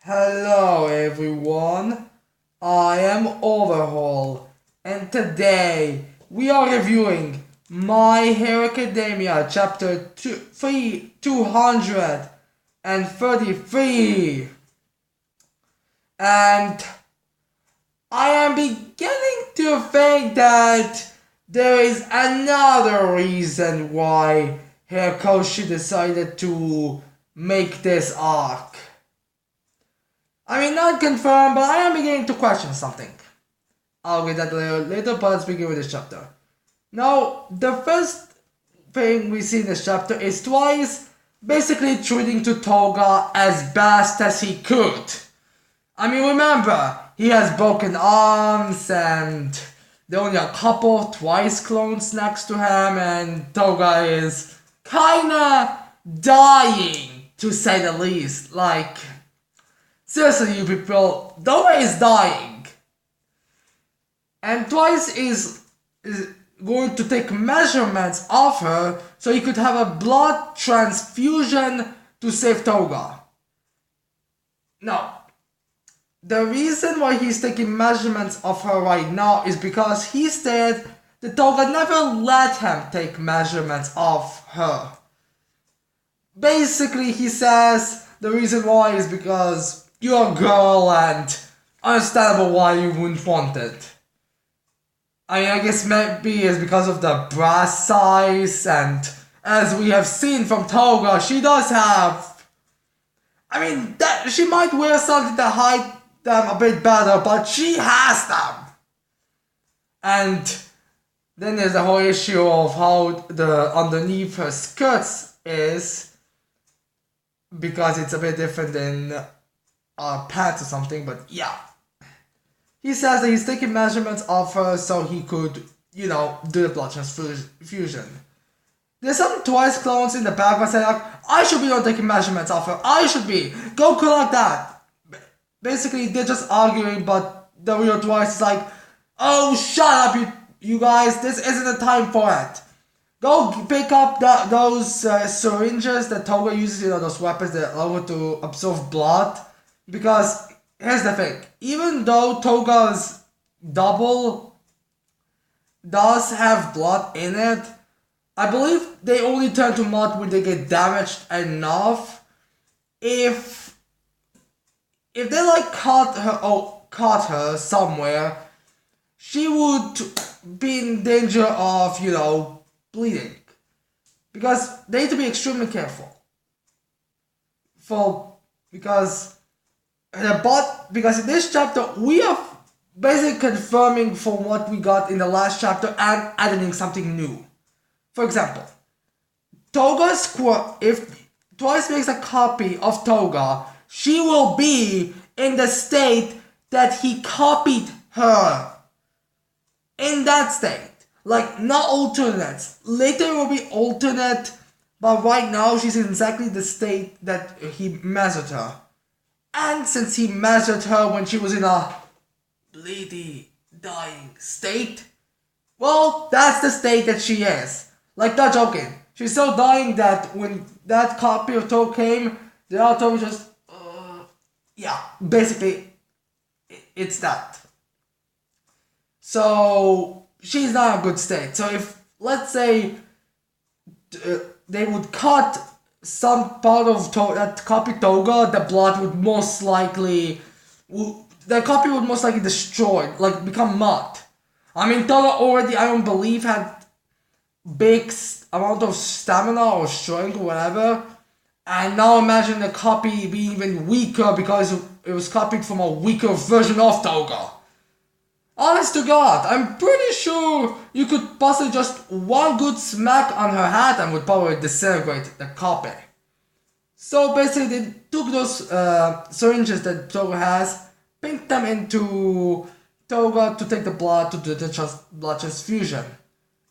Hello everyone, I am Overhaul, and today we are reviewing My Hero Academia chapter 233. And I am beginning to think that there is another reason why Hirokoshi decided to make this arc. I mean, not confirmed, but I am beginning to question something. I'll get that later, but let's begin with this chapter. Now, the first thing we see in this chapter is Twice basically treating to Toga as best as he could. I mean, remember, he has broken arms and there are only a couple of Twice clones next to him, and Toga is kinda dying, to say the least. Like, seriously, you people, Toga is dying. And Twice is going to take measurements of her so he could have a blood transfusion to save Toga. Now, the reason why he's taking measurements of her right now is because he said that Toga never let him take measurements of her. Basically, he says the reason why is because you're a girl and understandable why you wouldn't want it. I mean, I guess maybe it's because of the breast size, and as we have seen from Toga, she does have... I mean, that she might wear something to hide them a bit better, but she has them. And then there's the whole issue of how the underneath her skirts is, because it's a bit different than pants or something, but yeah. He says that he's taking measurements of her so he could, do the blood transfusion. There's some Twice clones in the background saying like, I should be on taking measurements of her, I should be, go collect that. Basically, they're just arguing, but the real Twice is like, oh, shut up, you guys, this isn't the time for it. Go pick up those syringes that Toga uses, those weapons that allow her to absorb blood. Because, here's the thing, even though Toga's double does have blood in it, I believe they only turn to mud when they get damaged enough. If they like caught her somewhere, she would be in danger of, bleeding. Because they need to be extremely careful. Because in this chapter we are basically confirming from what we got in the last chapter and adding something new. For example, Toga's quirk, if Twice makes a copy of Toga, she will be in the state that he copied her. In that state. Like, not alternates. Later will be alternate, but right now she's in exactly the state that he measured her. And since he measured her when she was in a bleedy, dying state, well, that's the state that she is. Like, not joking. She's so dying that when that copy of Toga came, the other was just, basically, it's that. So, she's not in a good state. So if, let's say, they would cut some part of that copy Toga, the blood would most likely... the copy would most likely destroy, like become mud. I mean, Toga already, I don't believe, had big amount of stamina or strength or whatever. And now imagine the copy being even weaker because it was copied from a weaker version of Toga. Honest to God, I'm pretty sure you could possibly just one good smack on her head and would probably disintegrate the copy. So basically they took those syringes that Toga has, pinked them into Toga to take the blood to do the blood transfusion.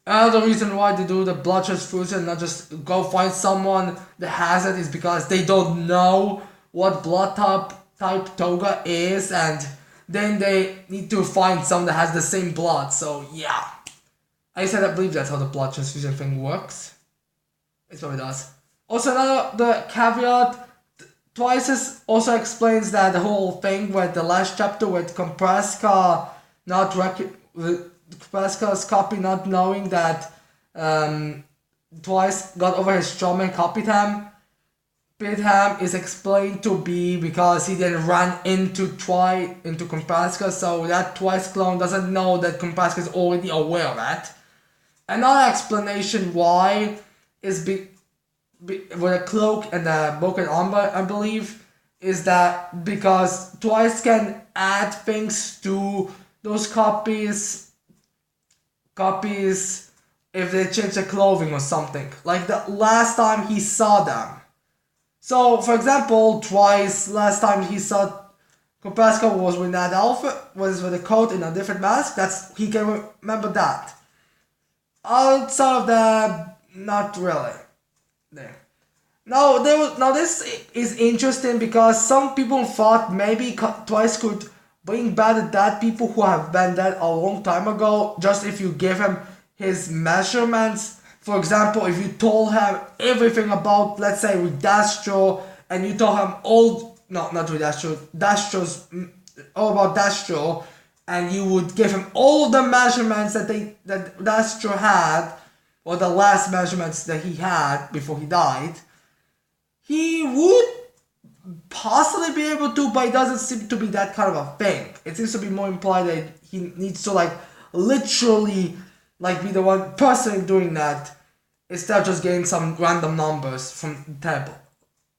Another reason why they do the blood transfusion, not just go find someone that has it, is because they don't know what blood type Toga is, and then they need to find someone that has the same blood. So yeah, I believe that's how the blood transfusion thing works. It probably does. Also, another caveat, also explains that the whole thing with the last chapter with Kompreska with Kompreska's copy not knowing that Twice got over his trauma and copied him. Pitham is explained to be because he didn't run into Kompreska, so that Twice clone doesn't know that Kompreska is already aware of it. Another explanation why is with a cloak and a broken armor, I believe, is that because Twice can add things to those copies if they change the clothing or something. Like the last time he saw them. So, for example, Twice, last time he saw Kompreska was with that outfit, was with a coat and a different mask. He can remember that. Outside of that, not really. There. Now this is interesting because some people thought maybe Twice could bring back the dead people who have been dead a long time ago, just if you give him his measurements. For example, if you told him everything about, let's say, Dastro, and you told him all about Dastro, and you would give him all the measurements that Dastro had, or the last measurements that he had before he died, he would possibly be able to, but it doesn't seem to be that kind of a thing. It seems to be more implied that he needs to literally be the one person doing that, instead of just getting some random numbers from the table,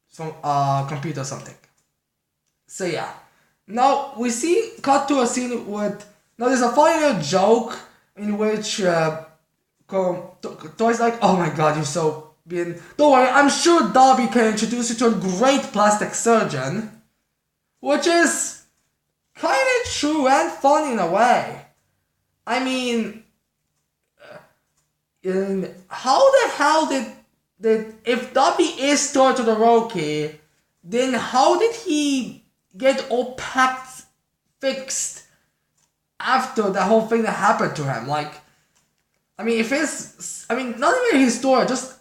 from a computer or something. So yeah. Now we cut to a scene with, now there's a funny little joke in which Toy's like, oh my god, you're so being, don't worry, I'm sure Dobby can introduce you to a great plastic surgeon, which is kind of true and fun in a way. I mean, how the hell did if Dobby is stored to the Roki, then how did he get all fixed after the whole thing that happened to him? Not even his story, just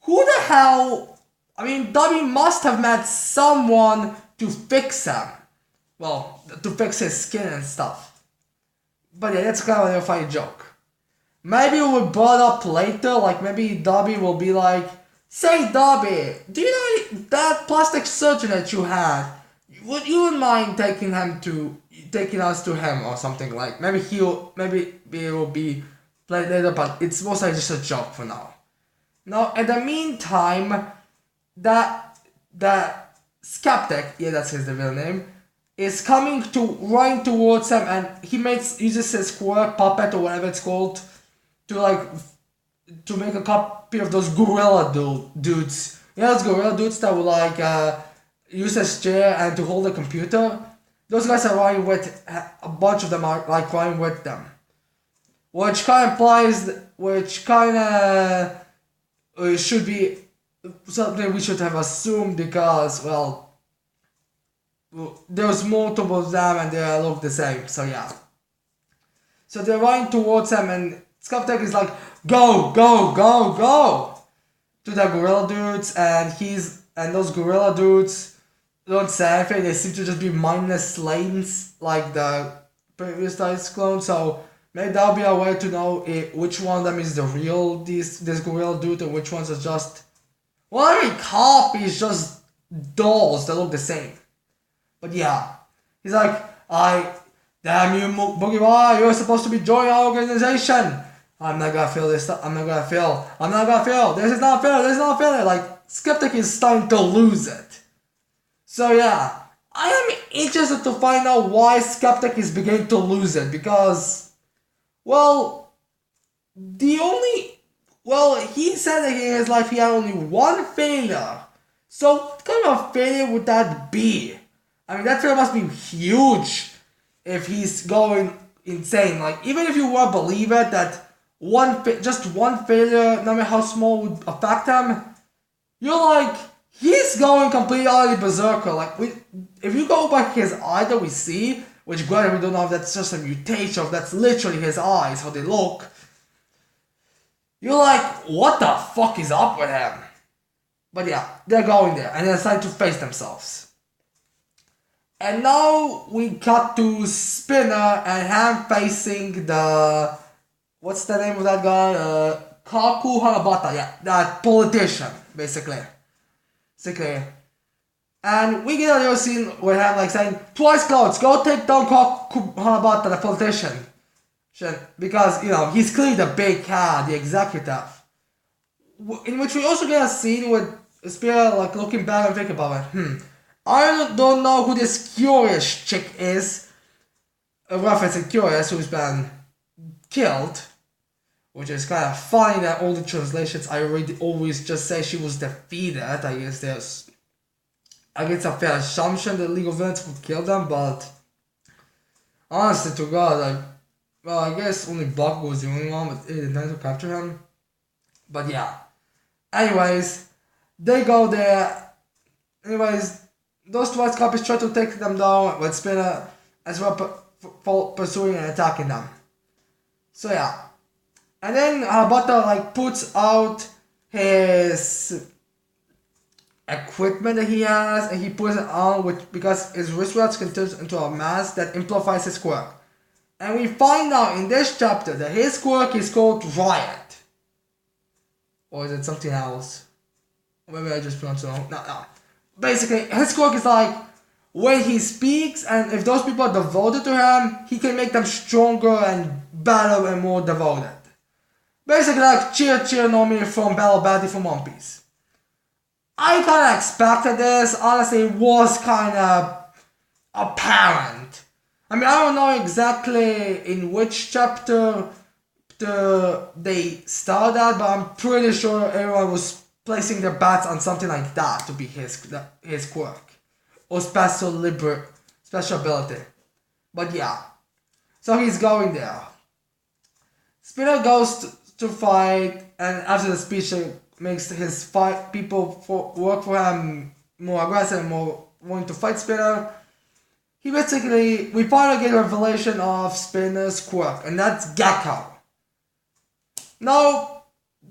who the hell, Dobby must have met someone to fix him. Well, to fix his skin and stuff. But yeah, that's kind of a funny joke. Maybe it will be brought up later, maybe Dobby will be like, say Dobby, do you know that plastic surgeon that you had? Would you mind taking us to him or something like? Maybe it will be played later, but it's mostly just a joke for now. Now, in the meantime, that Skeptic, yeah, that's his real name, is running towards him, and he uses his quirk puppet or whatever it's called to make a copy of those gorilla dudes. You know those gorilla dudes that will use his chair and to hold a computer? Those guys are running with, a bunch of them are running with them. Which kind of should be something we should have assumed because, well, there's multiple of them and they all look the same, so yeah. So they're running towards him and Skeptic is like, go, go, go, go to the gorilla dudes, and those gorilla dudes don't say anything, they seem to just be mindless slaves like the previous Dice clone, so maybe that'll be a way to know which one of them is the real this gorilla dude and which ones are just, well, every copy is just dolls that look the same. But yeah, he's like, damn you, Boogie, you're supposed to be joining our organization. I'm not gonna feel this. I'm not gonna feel. This is not fair. Skeptic is starting to lose it. So yeah, I am interested to find out why Skeptic is beginning to lose it because, he said that in his life he had only one failure. So what kind of failure would that be? That failure must be huge if he's going insane. Even if you were a believer that just one failure, no matter how small, would affect him, you're he's going completely utterly berserker. If you go by his eye that we see, which granted we don't know if that's just a mutation, if that's literally his eyes, how they look, you're what the fuck is up with him? But yeah, they're going there and they decide to face themselves. And now we cut to Spinner and him facing the, what's the name of that guy? Kaku Hanabata, yeah, that politician, basically. And we get a little scene where him like saying, twice clouds, go take down Kaku Hanabata, the politician. Because, you know, he's clearly the big cat, the executive. In which we also get a scene with Spinner like looking back and thinking about it. I don't know who this Curious chick is. A reference to Curious, who's been killed. Which is kind of funny that all the translations I read always just say she was defeated. I guess it's a fair assumption that League of Legends would kill them, but honestly to God, I guess only Buck was the only one with intent to capture him. But yeah. Anyways, they go there. Those twice copies try to take them down with Spinner as well pursuing and attacking them. So yeah. And then Habata like puts out his equipment that he has and he puts it on because his wristwatch can turn into a mask that amplifies his quirk. And we find out in this chapter that his quirk is called Riot. Or is it something else? Or maybe I just pronounced it wrong. No. Basically, his quirk is like when he speaks and if those people are devoted to him, he can make them stronger and better and more devoted. Basically like Cheer no Me from Battle Batty from One Piece. I kinda expected this, honestly it was kinda apparent. I mean I don't know exactly in which chapter they started that, but I'm pretty sure everyone was placing their bets on something like that to be his quirk. Or special ability. But yeah. So he's going there. Spinner goes to fight, and after the speech makes his people work for him more aggressive and more wanting to fight Spinner. We finally get a revelation of Spinner's quirk, and that's Gecko. Now,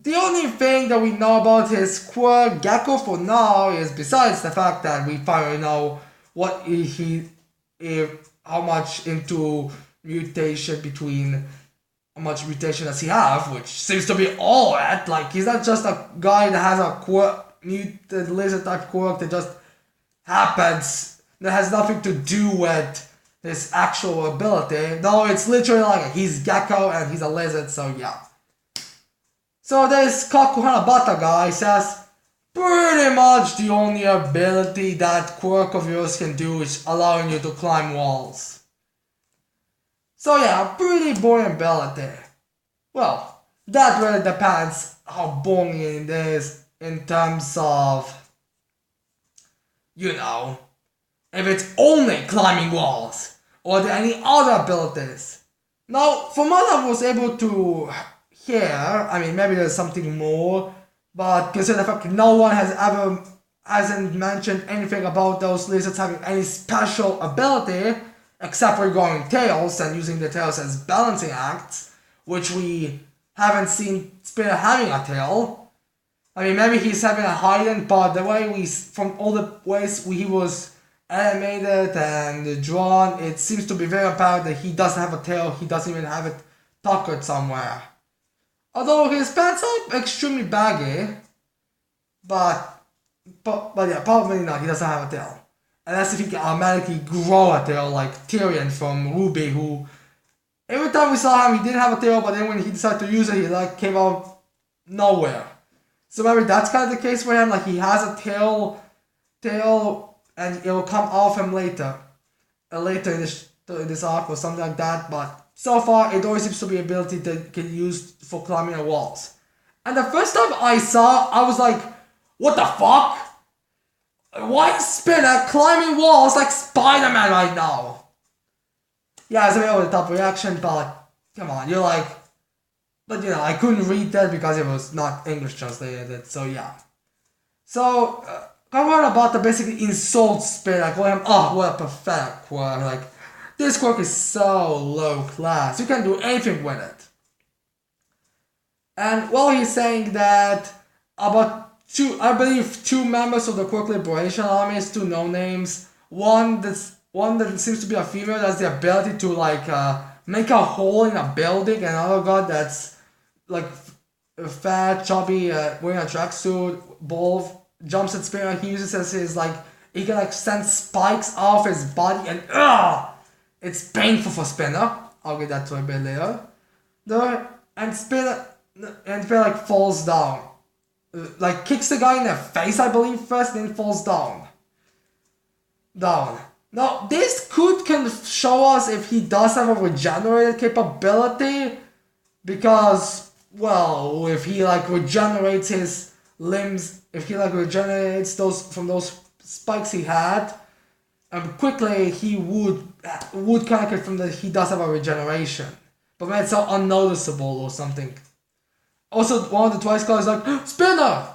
the only thing that we know about his quirk, Gecko, for now, is besides the fact that we finally know what how much into how much mutation does he have, which seems to be all at. Like, he's not just a guy that has a quirk, muted lizard type quirk that just happens, that has nothing to do with his actual ability. No, it's literally like he's Gecko and he's a lizard, so yeah. So this Kaku Hanabata guy says, pretty much the only ability that quirk of yours can do is allowing you to climb walls. So yeah, pretty boring ability. Well, that really depends how boring it is in terms of, you know, if it's only climbing walls or are there any other abilities. Now, from what I was able to hear, I mean maybe there's something more, but consider the fact no one hasn't mentioned anything about those lizards having any special ability, except for going tails and using the tails as balancing acts, which we haven't seen Spinner having a tail. I mean, maybe he's having a hidden, but the way from all the ways he was animated and drawn, it seems to be very apparent that he doesn't have a tail, he doesn't even have it tucked somewhere. Although his pants are extremely baggy, but yeah, probably not, he doesn't have a tail. Unless if he can automatically grow a tail like Tyrion from Ruby, who every time we saw him he didn't have a tail, but then when he decided to use it he like came out nowhere. So maybe that's kind of the case for him, like he has a tail and it will come off him later in this arc or something like that, but so far it always seems to be an ability that can be used for climbing the walls. And the first time I saw, I was like, what the fuck? Why is Spinner climbing walls like Spider-Man right now? Yeah, it's a bit over the top reaction, but come on, you're like... But you know, I couldn't read that because it was not English translated, so yeah. So, Kawarabata basically insults Spinner, call him, oh, what a pathetic quirk, like, this quirk is so low class, you can't do anything with it. And while he's saying that about I believe two members of the Quirk Liberation Armies, two no names. One that seems to be a female that has the ability to like make a hole in a building, and another guy that's like fat, chubby, wearing a tracksuit, bald, jumps at Spinner. He uses as his like he can like send spikes off his body, and it's painful for Spinner. I'll get that to a bit later. And Spinner like falls down. Like kicks the guy in the face, I believe, first, then falls down. Now, this could kind of show us if he does have a regenerated capability, because, well, if he like regenerates his limbs, if he like regenerates those from those spikes he had, quickly he would kind of confirm that he does have a regeneration, but maybe it's so unnoticeable or something. Also, one of the Twice guys is like, Spinner!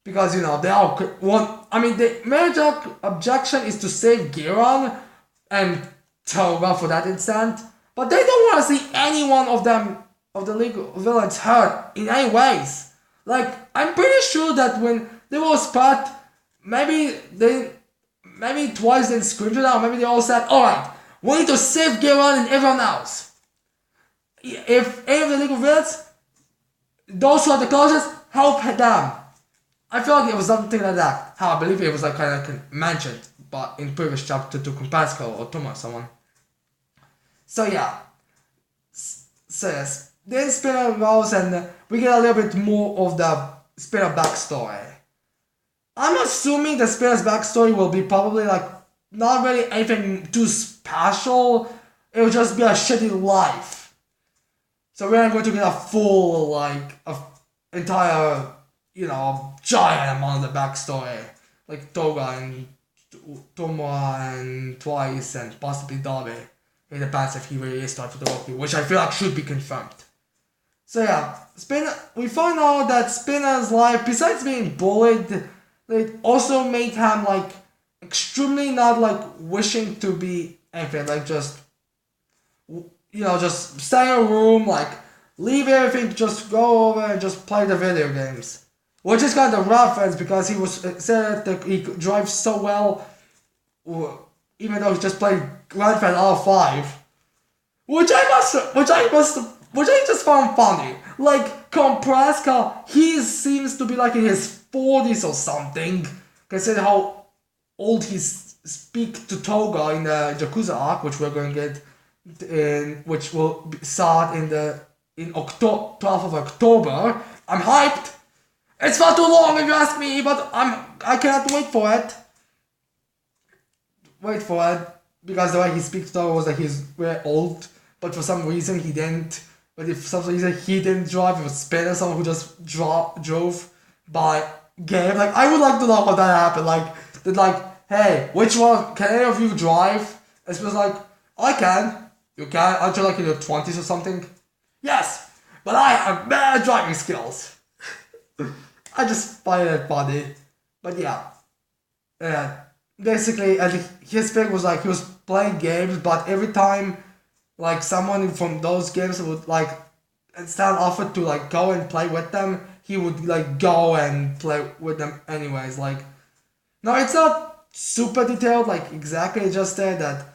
Because, they all want. I mean, the major objection is to save Giron and Toga for that instant, but they don't want to see any one of them, of the League of Villains, hurt in any ways. Like, I'm pretty sure that when they were spot, maybe Twice didn't scream to them, maybe they all said, alright, we need to save Giron and everyone else. If any of the League of Villains, those who are the closest, help them. I feel like it was something like that. How I believe it was like kind of mentioned, but in previous chapter to Compasco or Toma or someone. So yeah. So yes. Then Spinner goes and we get a little bit more of the Spinner backstory. I'm assuming the Spinner's backstory will be probably like not really anything too special. It will just be a shitty life. So we're not going to get a full like entire giant amount of the backstory, like Toga and Tomoa and Twice and possibly Dabe. It depends if he really is Todoroki, which I feel like should be confirmed. So yeah, we find out that Spinner's life, besides being bullied, it also made him like extremely not like wishing to be anything, like just stay in a room, like leave everything, just go over and just play the video games. Which is kind of reference because he was said that he drives so well, even though he just played Grand Theft Auto 5, which I just found funny. Like Kompreska, he seems to be like in his 40s or something, considering how old he speak to Toga in the Yakuza arc, which we're going to get which will start in 12th of October. I'm hyped. It's far too long if you ask me, but I cannot wait for it. Because the way he speaks to her was that he's very old, but for some reason he didn't. But if for some reason he didn't drive, it was Spinner, someone who just drove by game. Like, I would like to know how that happened. Like, hey, which one, can any of you drive? And Spinner's like, I can. You can? Aren't you like in your 20s or something? Yes, but I have bad driving skills. I just find it funny. But yeah. Basically, I think his thing was like he was playing games, but every time like someone from those games would like stand offered to like go and play with them, he would like go and play with them anyways. Like, no, it's not super detailed, like exactly just said that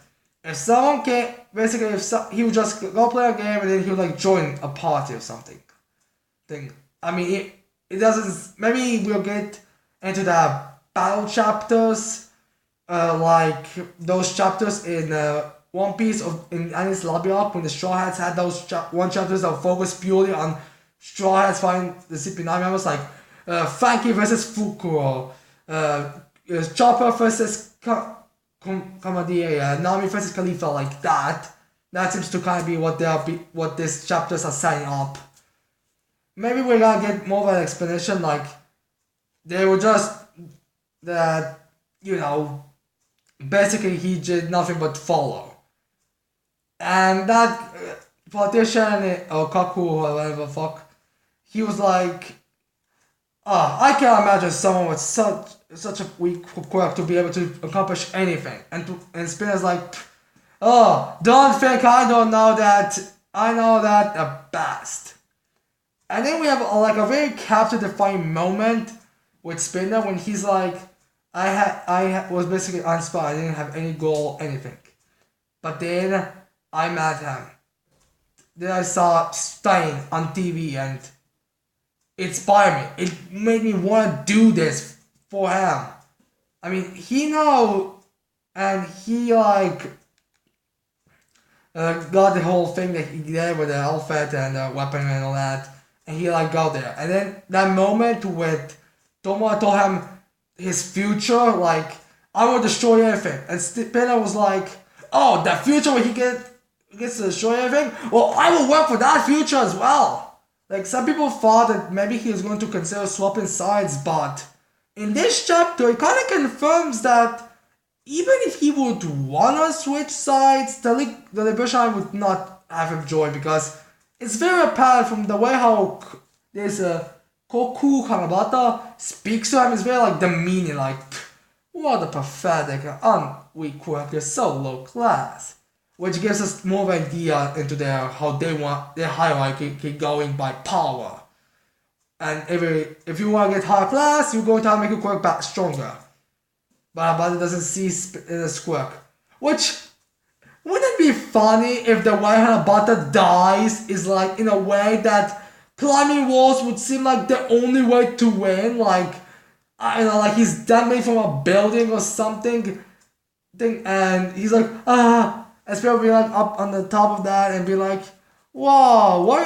if someone can basically he would just go play a game and then he would like join a party or something. I mean it doesn't. Maybe we'll get into the battle chapters, like those chapters in One Piece in Annie's Lobby arc when the Straw Hats had those chapters that focused purely on Straw Hats fighting the CP9 members, like Frankie versus Fukuro, Chopper versus Kamadia, Nami versus Khalifa, like that. That seems to kind of be what these chapters are setting up. Maybe we're gonna get more of an explanation, like they were just that, basically he did nothing but follow. And that politician, or Kaku, or whatever the fuck, he was like, I can't imagine someone with such a weak quirk to be able to accomplish anything. And Spinner's like, don't think I don't know that. I know that the best. And then we have like a very character-defining moment with Spinner when he's like, was basically uninspired. I didn't have any goal, anything. But then I met him. Then I saw Stein on TV and it inspired me. It made me want to do this for him. I mean, he know, and he like got the whole thing that he did with the outfit and the weapon and all that, and he like got there. And then that moment with Tomoe told him his future, like I will destroy everything, and Spinner was like, "Oh, that future where he gets to destroy everything. Well, I will work for that future as well." Like some people thought that maybe he was going to consider swapping sides, but in this chapter, it kind of confirms that even if he would wanna switch sides, the Liberation Army would not have him join because it's very apparent from the way how there's a Koku Hanabata speaks to him. It's very like demeaning, like what a pathetic and weak quirk. You're so low class, which gives us more of an idea into how they want their hierarchy going by power. And if you want to get higher class, you're going to have to make your quirk back stronger. But it doesn't see the quirk. Which, wouldn't it be funny if the way Hanabata dies is like in a way that climbing walls would seem like the only way to win? Like, I don't know, like he's dangling from a building or something. And he's like, and Spirit will be like up on the top of that and be like, wow,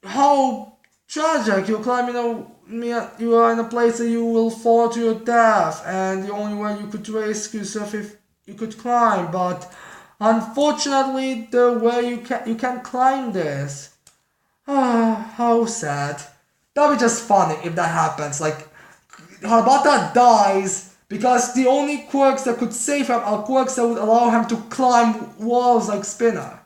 how tragic, you're climbing you are in a place that you will fall to your death, and the only way you could rescue yourself if you could climb, but unfortunately the way you can't climb this. How sad. That'd be just funny if that happens. Like Hanabata dies because the only quirks that could save him are quirks that would allow him to climb walls like Spinner.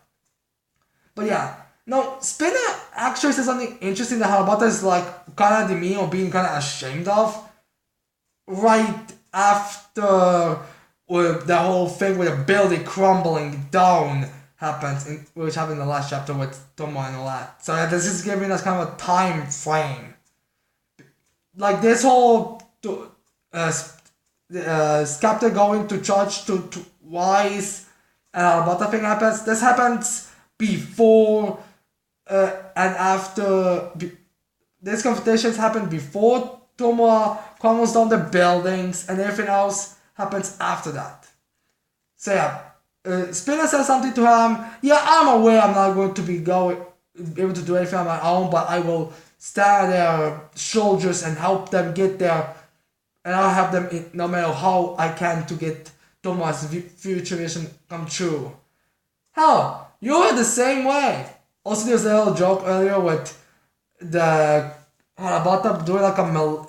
But yeah. No, Spinner actually says something interesting that Hanabata is like kind of demeaning or being kind of ashamed of. Right after the whole thing with the building crumbling down happens, which happened in the last chapter with Tomoe and all that. So this is giving us kind of a time frame. Like this whole Skepta going to church to Wise and Hanabata thing happens. This happens before and after. These confrontations happen before Tomoe crumbles down the buildings, and everything else happens after that. So yeah, Spinner says something to him. Yeah, I'm aware I'm not going to be able to do anything on my own, but I will stand their shoulders and help them get there, and I'll help them no matter how I can to get Tomoe's future vision come true. Hell, you're the same way. Also, there's a little joke earlier with the Hanabata doing like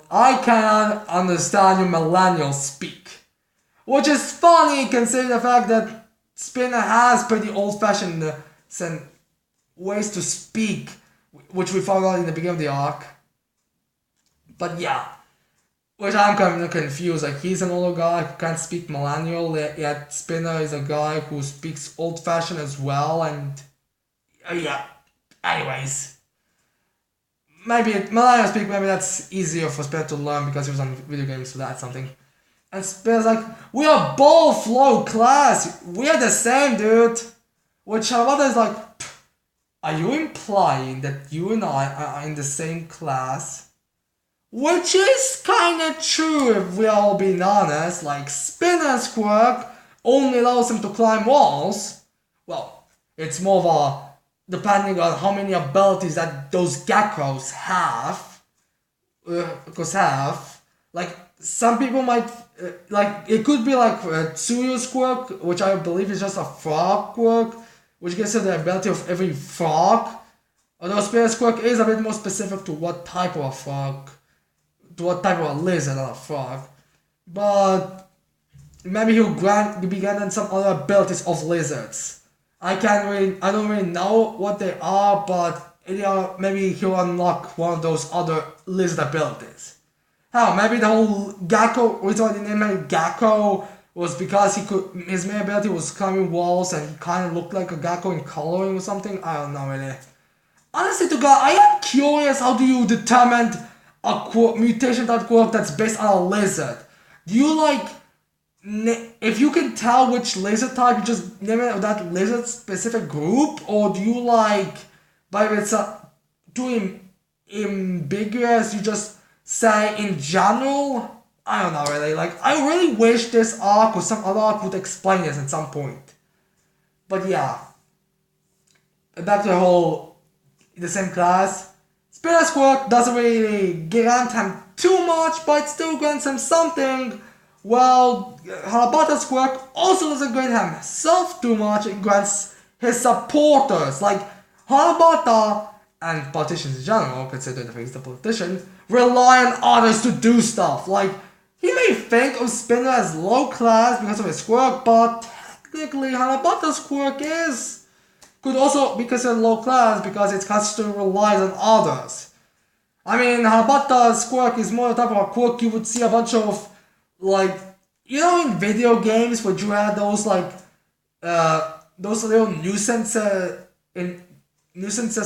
I cannot understand you millennials speak. Which is funny considering the fact that Spinner has pretty old-fashioned ways to speak, which we found out in the beginning of the arc. But yeah, which I'm kind of confused. Like he's an older guy who can't speak millennial, yet Spinner is a guy who speaks old-fashioned as well, and yeah. Anyways, maybe millennial speak. Maybe that's easier for Spinner to learn because he was on video games, so that's something. And Spinner's like, we are both low class. We are the same, dude. Which Hanabata is like, are you implying that you and I are in the same class? Which is kinda true if we're all being honest. Like, Spinner's quirk only allows him to climb walls. Well, it's more of a, depending on how many abilities that those geckos have. Like, some people might, like, it could be like Tsuyo's quirk, which I believe is just a frog quirk, which gives you the ability of every frog. Although Spinner's quirk is a bit more specific to what type of a frog, to what type of a lizard, not a frog. But maybe he'll be granted some other abilities of lizards. I don't really know what they are, but maybe he'll unlock one of those other lizard abilities. Hell, maybe the whole Gecko, reason why they named him Gecko was because his main ability was climbing walls and he kind of looked like a Gecko in coloring or something. I don't know really. Honestly to God, I am curious, how do you determine mutation type quirk that's based on a lizard, do you like, if you can tell which lizard type, you just name it that lizard specific group, or do you like, but if it's too ambiguous, you just say in general? I don't know really. Like, I really wish this arc or some other arc would explain this at some point. But yeah, back to the whole the same class. Spirit's quirk doesn't really grant him too much, but it still grants him something. Well, Hanabata's quirk also doesn't grant himself too much, it grants his supporters. Like, Hanabata and politicians in general, considering that he's a politician, rely on others to do stuff. Like, he may think of Spinner as low class because of his quirk, but technically Hanabata's quirk could also be considered low class because it constantly relies on others. I mean, Hanabata's quirk is more the type of a quirk you would see a bunch of, like, you know, in video games where you had those, like, those little nuisances,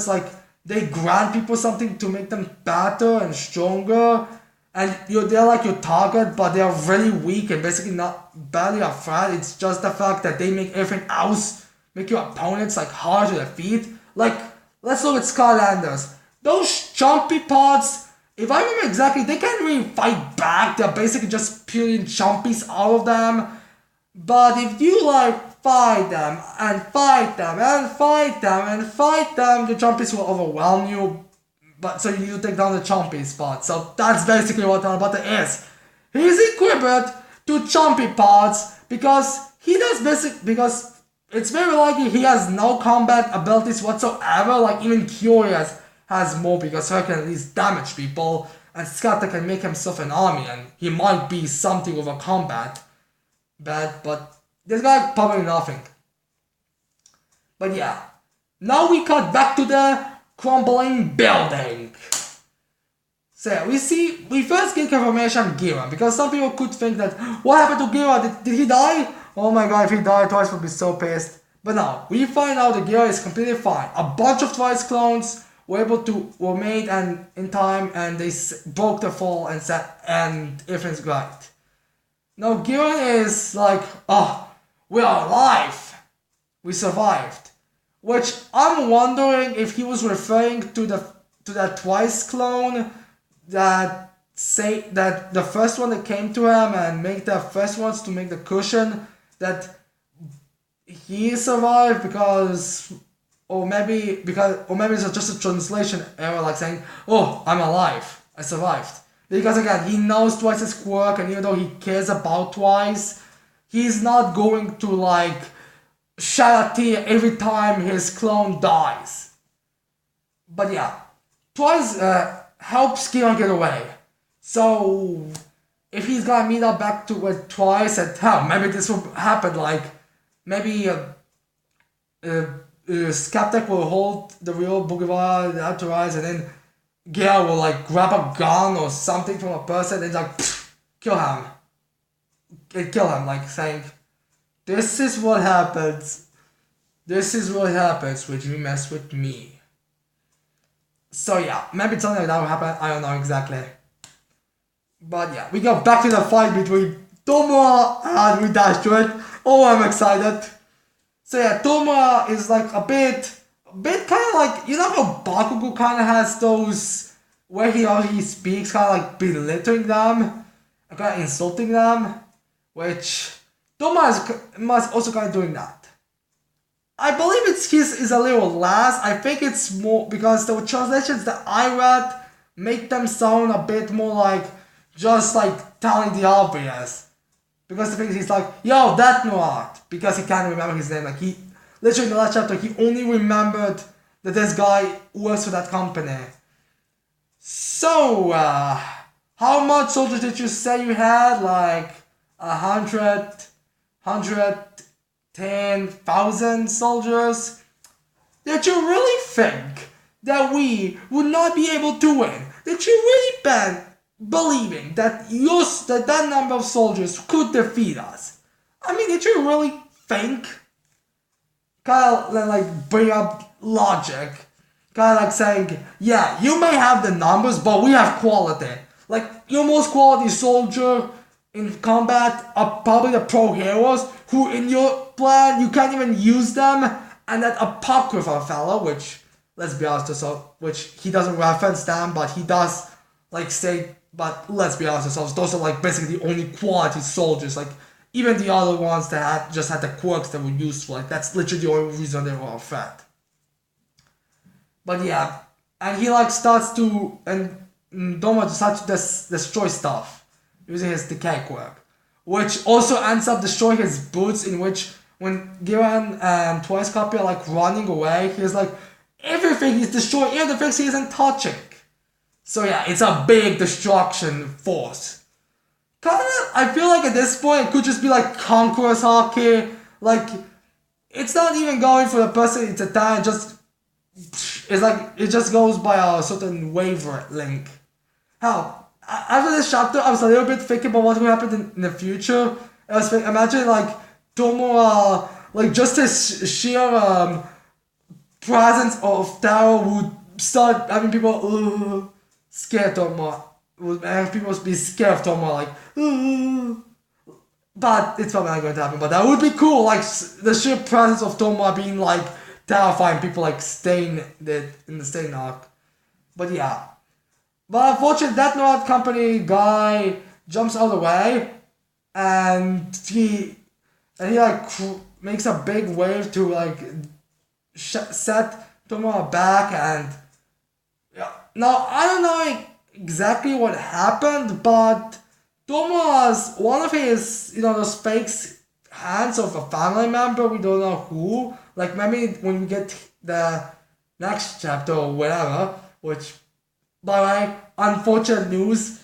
like, they grant people something to make them better and stronger, and they're like your target, but they're really weak and basically not barely a threat. It's just the fact that they make everything else, make your opponents like hard to defeat. Like, let's look at Skylanders. Those chumpy pods, if I remember exactly, they can't really fight back. They're basically just peeling chumpies out of them. But if you like fight them and fight them and fight them and fight them, the chumpies will overwhelm you. But so you take down the chumpy spot. So that's basically what Hanabata is. He's equipped to chumpy pods because because it's very likely he has no combat abilities whatsoever. Like, even Curious has more because her can at least damage people, and Scatter can make himself an army, and he might be something over combat. But this guy probably nothing. But yeah, now we cut back to the crumbling building. So yeah, we first get confirmation on Gira, because some people could think that, what happened to Gira? Did he die? Oh my god, if he died, Twice would be so pissed. But no, we find out that Gira is completely fine. A bunch of Twice clones were made and in time, and they broke the fall and everything's great. Now Gira is like, oh, we are alive. We survived. Which I'm wondering if he was referring to that Twice clone that the first one that came to him and make the first ones to make the cushion, that he survived because, or maybe it's just a translation error, like saying, oh, I'm alive, I survived. Because again, he knows Twice's quirk, and even though he cares about Twice, he's not going to like shed a tear every time his clone dies. But yeah, Twice helps Gira get away. So if he's gonna meet up back to with Twice, and hell, maybe this will happen. Like, maybe Skeptic will hold the real Boogiva, the Entourage, and then Gira will like grab a gun or something from a person and like kill him. Like saying, this is what happens. This is what happens when you mess with me. So yeah, maybe something like that will happen. I don't know exactly. But yeah, we go back to the fight between Tomura and we dash to it. Oh, I'm excited. So yeah, Tomura is like a bit kind of like, you know how Bakugo kind of has those where he speaks kind of like belittling them, kind of insulting them, which Tomura must also kind of doing that. I believe his is a little less. I think it's more because the translations that I read make them sound a bit more like just like telling the obvious. Because the thing is, he's like, yo, that Noir, because he can't remember his name. Like, he literally in the last chapter, he only remembered that this guy works for that company. So, how much soldiers did you say you had? Like 110,000 soldiers? Did you really think that we would not be able to win? Did you really believing that that number of soldiers could defeat us? I mean, did you really think? Kind of like bring up logic. kind of like saying, yeah, you may have the numbers, but we have quality. Like, your most quality soldier in combat are probably the pro heroes, who in your plan, you can't even use them, and that Apocrypha fellow, which, let's be honest, so, which he doesn't reference them, but he does, like, say, but let's be honest ourselves, those are, like, basically the only quality soldiers, like, even the other ones that just had the quirks that were useful, like, that's literally the only reason they were a threat. But yeah, and he like starts to, and Doma starts to destroy stuff using his decay quirk, which also ends up destroying his boots. In which when Giran and Twice Copy are like running away, he's like everything he's destroying, even the things he isn't touching. So yeah, it's a big destruction force. Kinda, I feel like at this point it could just be like Conqueror's hockey, like it's not even going for the person it's attacking, just it's like it just goes by a certain wavelength. Hell, after this chapter, I was a little bit thinking about what will happen in the future. I was thinking, imagine like Tomo, like just his sheer presence of terror would start having people scared Tomo. Would have people be scared of Tomo, like. But it's probably not going to happen. But that would be cool, like the sheer presence of Tomo being like terrifying people, like staying in the staying arc. But yeah. But unfortunately, that Norad Company guy jumps out of the way, and he like makes a big wave to like set Tomo back, and yeah. Now I don't know exactly what happened, but Tomo's one of his those fake hands of a family member, we don't know who. Like maybe when we get the next chapter or whatever, which by the way, unfortunate news,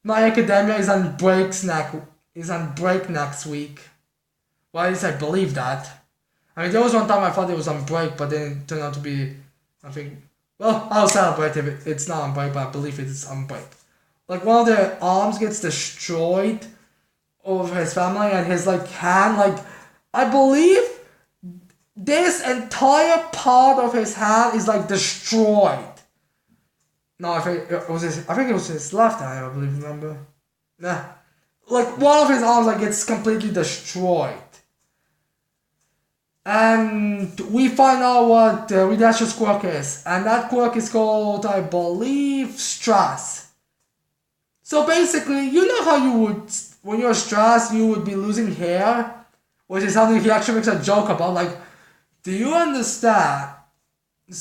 My Academia is on break next week. Well, at least I believe that. I mean, there was one time I thought it was on break, but then it turned out to be, I think, well, I'll celebrate if it's not on break, but I believe it is on break. Like, one of their arms gets destroyed over his family, and his, like, hand, like, I believe this entire part of his hand is, like, destroyed. No, I think it was his left hand, I believe, remember? Nah. Like, one of his arms, like, gets completely destroyed. And we find out what Ridashi's quirk is. And that quirk is called, I believe, stress. So basically, you know how you would, when you're stressed, you would be losing hair? Which is something he actually makes a joke about. Like, do you understand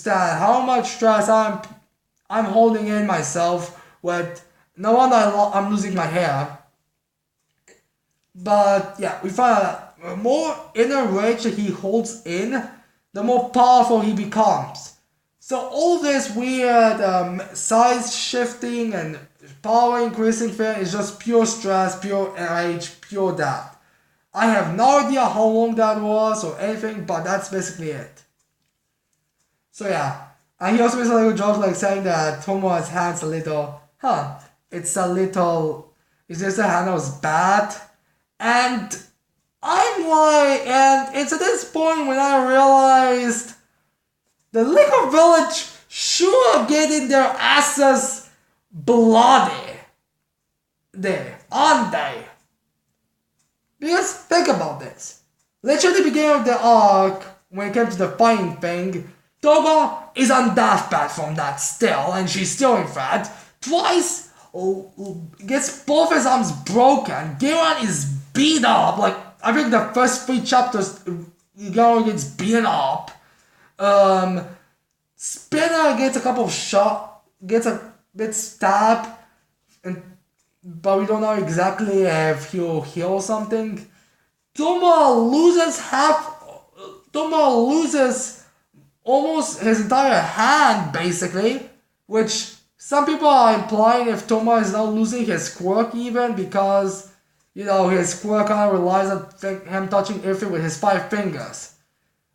how much stress I'm holding in myself with no wonder I'm losing my hair. But yeah, we find out the more inner rage that he holds in, the more powerful he becomes. So all this weird size shifting and power increasing thing is just pure stress, pure rage, pure that. I have no idea how long that was or anything, but that's basically it. So yeah. And he also makes a little joke like saying that Tomo's hand's a little, it's just a hand that was bad. And I'm like, and it's at this point when I realized the Liquor Village sure are getting their asses bloody. There, aren't they? Because think about this. Literally at the beginning of the arc, when it came to the fighting thing, Togo is on deathbed from that still, and she's still in fact. Twice gets both his arms broken. Giran is beat up. Like, I think the first 3 chapters, Giran gets beaten up. Spinner gets a couple of shots, gets a bit stabbed, but we don't know exactly if he'll heal something. Tomo loses almost his entire hand, basically, which some people are implying if Tomo is now losing his quirk even, because, his quirk kind of relies on him touching everything with his 5 fingers.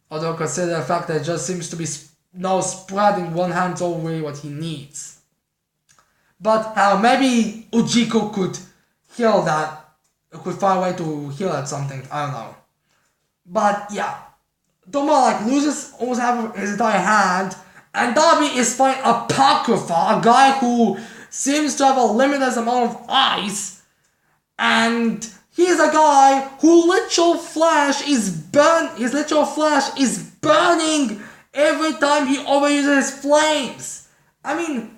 Although consider the fact that it just seems to be now spreading one hand's already what he needs. But maybe Ujiko could heal that, could find a way to heal it something, I don't know. But yeah. Tomo loses almost half of his entire hand, And Darby is fighting Apocrypha, a guy who seems to have a limitless amount of eyes, and he's a guy who his literal flesh is burning every time he overuses his flames. I mean,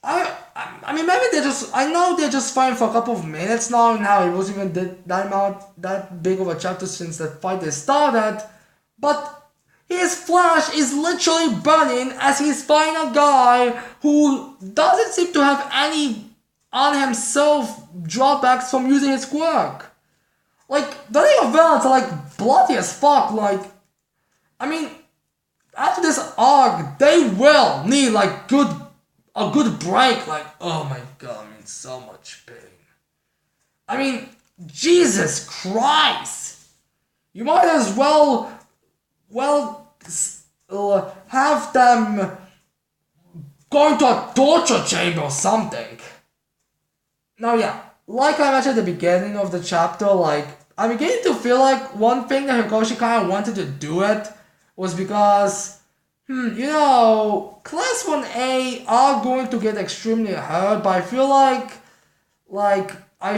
I mean, maybe I know they're just fighting for a couple of minutes now, and how it wasn't even that big of a chapter since the fight they started, but his flesh is literally burning as he's fighting a guy who doesn't seem to have any on himself drawbacks from using his quirk. Like, the League of Villains are like bloody as fuck. Like, I mean, after this arc, they will need like a good break. Like, oh my god, I'm in so much pain. I mean, Jesus Christ! You might as well have them going to a torture chamber or something. Now, yeah, like I mentioned at the beginning of the chapter, like, I'm beginning to feel like one thing that Hikoshi kind of wanted to do it was because, Class 1A are going to get extremely hurt, but I feel like, I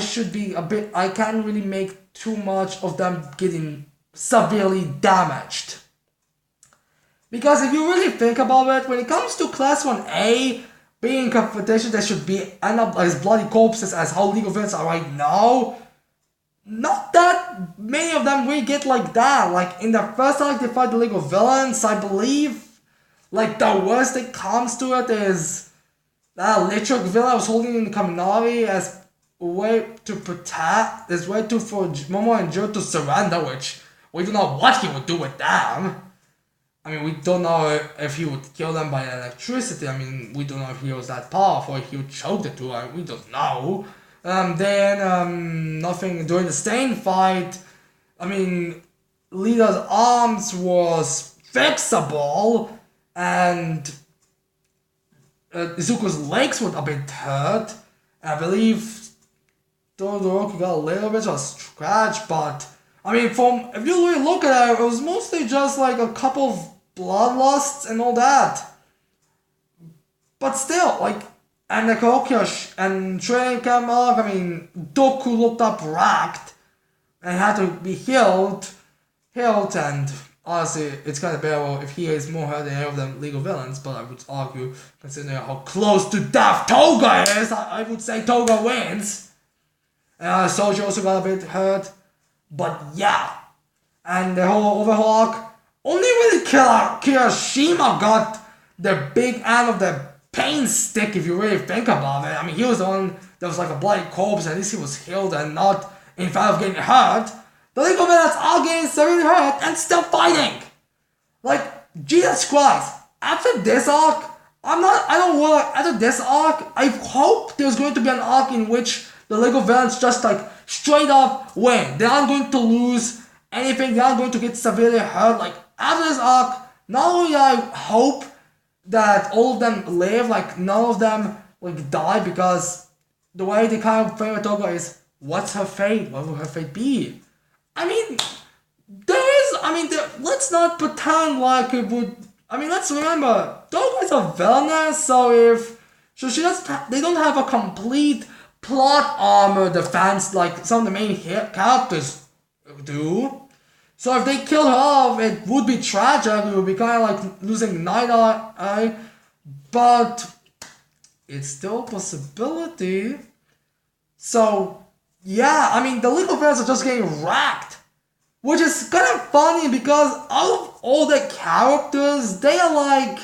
can't really make too much of them getting severely damaged. Because if you really think about it, when it comes to Class 1A being confrontation that should end up as bloody corpses as how League of Legends are right now, not that many of them really get like that. Like, in the first arc they fight the League of Villains, I believe, like, the worst that comes to it is that Electric Villain was holding in the Kaminari as a way to protect, for Momo and Joe to surrender, which we don't know what he would do with them. I mean, we don't know if he would kill them by electricity. I mean, we don't know if he was that powerful, if he would choke the two, we don't know. Nothing during the Stain fight. I mean, Leader's arms was fixable, and Izuku's legs were a bit hurt. I believe Todoroki got a little bit of a scratch, but I mean, if you really look at it, it was mostly just like a couple of bloodlusts and all that. But still, like, and the Kokyo and training camp arc, I mean, Doku looked up racked and had to be healed, and honestly, it's kind of better if he is more hurt than any of them League of Villains, but I would argue, considering how close to death Toga is, I would say Toga wins. And Soji also got a bit hurt. But yeah, and the whole overhaul arc, only really Kirishima got the big end of the pain stick if you really think about it. I mean, he was the one that was like a bloody corpse, at least he was healed and not in fact of getting hurt. The League of Villains are getting severely hurt and still fighting! Like, Jesus Christ, after this arc, after this arc, I hope there's going to be an arc in which the League of Villains just like straight up win. They aren't going to lose anything. They aren't going to get severely hurt. Like, after this arc, not only I hope that all of them live, like none of them like die, because the way they kind of frame it Toga is, what's her fate? What will her fate be? I mean, let's not pretend like it would. I mean, let's remember, Toga is a villainess, so they don't have a complete plot armor defense like some of the main characters do. So if they kill her off, it would be tragic. It would be kind of like losing Night Eye, but it's still a possibility. So yeah, I mean, the League of Villains are just getting racked, which is kind of funny because out of all the characters, they are like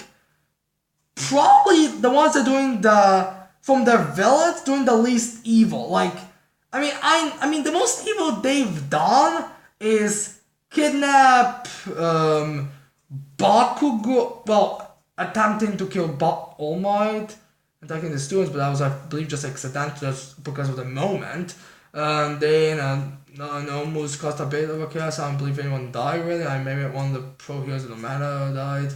probably the ones that are doing from the villains doing the least evil. Like, I mean, the most evil they've done is kidnap Bakugo. Well, attempting to kill All Might, attacking the students, but that was, I believe, just accidental, just because of the moment. Then almost caused a bit of a chaos. I don't believe anyone died really. Maybe one of the pro heroes in the meta died,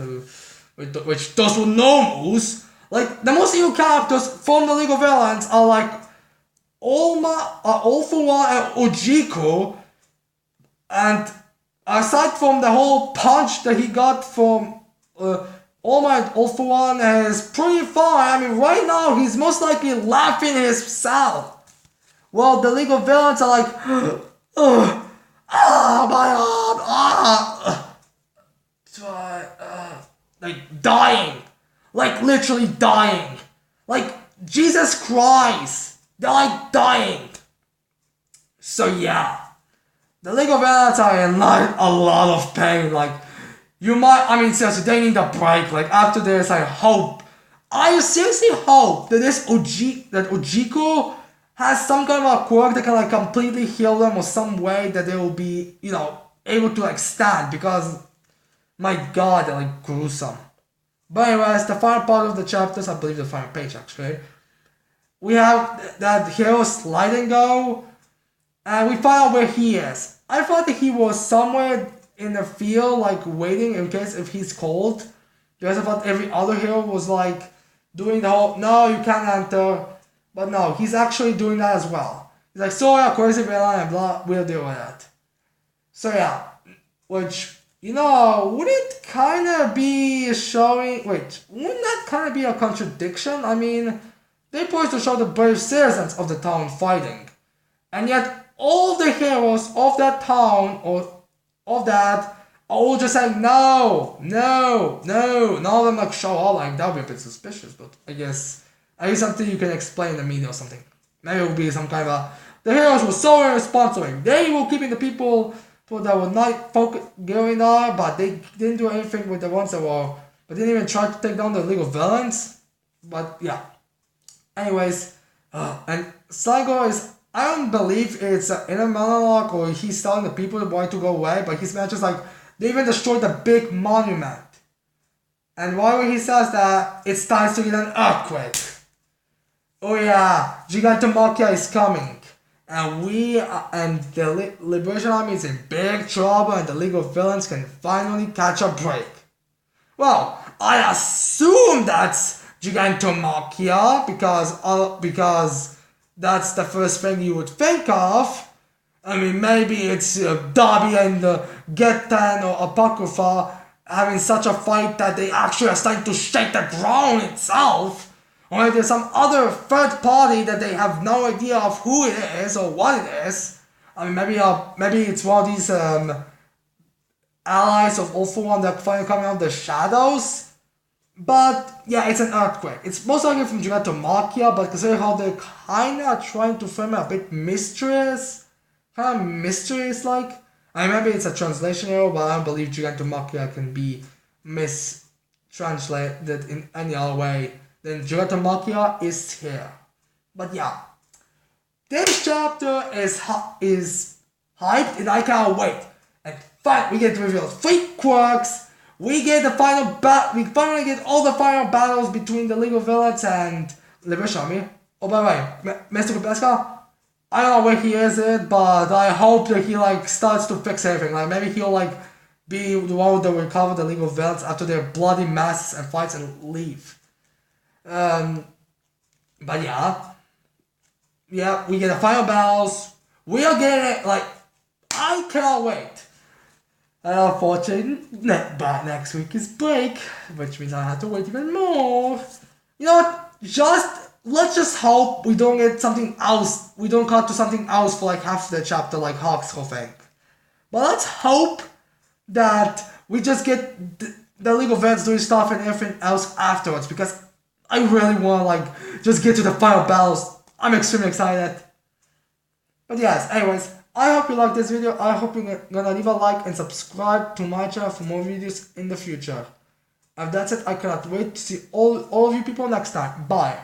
which those were normals. Like, the most evil characters from the League of Villains are like All For One and Ujiko, and aside from the whole punch that he got from All for One is pretty fine. I mean, right now he's most likely laughing himself. Well, the League of Villains are like, my arm, like dying, like literally dying, like Jesus Christ, they're like dying. So yeah, the League of Villains are in like a lot of pain. Like you might, I mean seriously, they need a break. Like after this, I seriously hope that Ujiko has some kind of a quirk that can like completely heal them or some way that they will be, able to like stand, because my god, they're like gruesome. But anyways, the final part of the chapters, I believe the final page actually, we have that hero slide and go, and we find out where he is. I thought that he was somewhere in the field, like waiting in case if he's cold. Because I thought every other hero was like doing the whole, no, you can't enter. But no, he's actually doing that as well. He's like, so yeah, crazy villain and blah, we'll deal with that. So yeah, which, wouldn't kind of be showing, wouldn't that kind of be a contradiction? I mean, they're supposed to show the brave citizens of the town fighting. And yet, all the heroes of that town, or of that, are all just saying, no. None of them like show up, like, that would be a bit suspicious, but I guess something you can explain in the media or something. Maybe it will be some kind of the heroes were so irresponsible. They were keeping the people that were not going on, but they didn't do anything with the ones that were, but didn't even try to take down the League of Villains. But yeah. Anyways, and Saigo is, I don't believe it's an inner monologue or he's telling the people why to go away, but his message is like, they even destroyed the big monument. And why he says that, it's time to get an earthquake. Oh yeah, Gigantomachia is coming. And the Liberation Army is in big trouble and the League of Villains can finally catch a break. Well, I assume that's Gigantomachia because that's the first thing you would think of. I mean, maybe it's Darby and Getan or Apocrypha having such a fight that they actually are starting to shake the ground itself. Or maybe there's some other third party that they have no idea of who it is or what it is. I mean, maybe it's one of these allies of All For One that finally coming out of the shadows. But yeah, it's an earthquake. It's most likely from Gigantomachia, but considering how they're kind of trying to frame it a bit mysterious, like. I mean, maybe it's a translation error, but I don't believe Gigantomachia can be mistranslated in any other way. Then Gigantomachia is here. But yeah, this chapter is hyped and I can't wait. And we get to reveal 3 quirks. We get the final we finally get all the final battles between the League of Villains and Liberation Army. Oh, by the way, Mr. Kubeska, I don't know where he is but I hope that he starts to fix everything. Like maybe he'll be the one that will recover the League of Villains after their bloody masses and fights and leave. But yeah, we get the final battles. We are getting it. I cannot wait. And unfortunately, next week is break, which means I have to wait even more. You know what? Let's just hope we don't get something else. We don't cut to something else for half the chapter, like Hawk's whole thing. But let's hope that we just get the League of Villains doing stuff and everything else afterwards, because I really want to just get to the final battles. I'm extremely excited. But yes, anyways, I hope you liked this video. I hope you're gonna leave a like and subscribe to my channel for more videos in the future. And that's it. I cannot wait to see all of you people next time. Bye.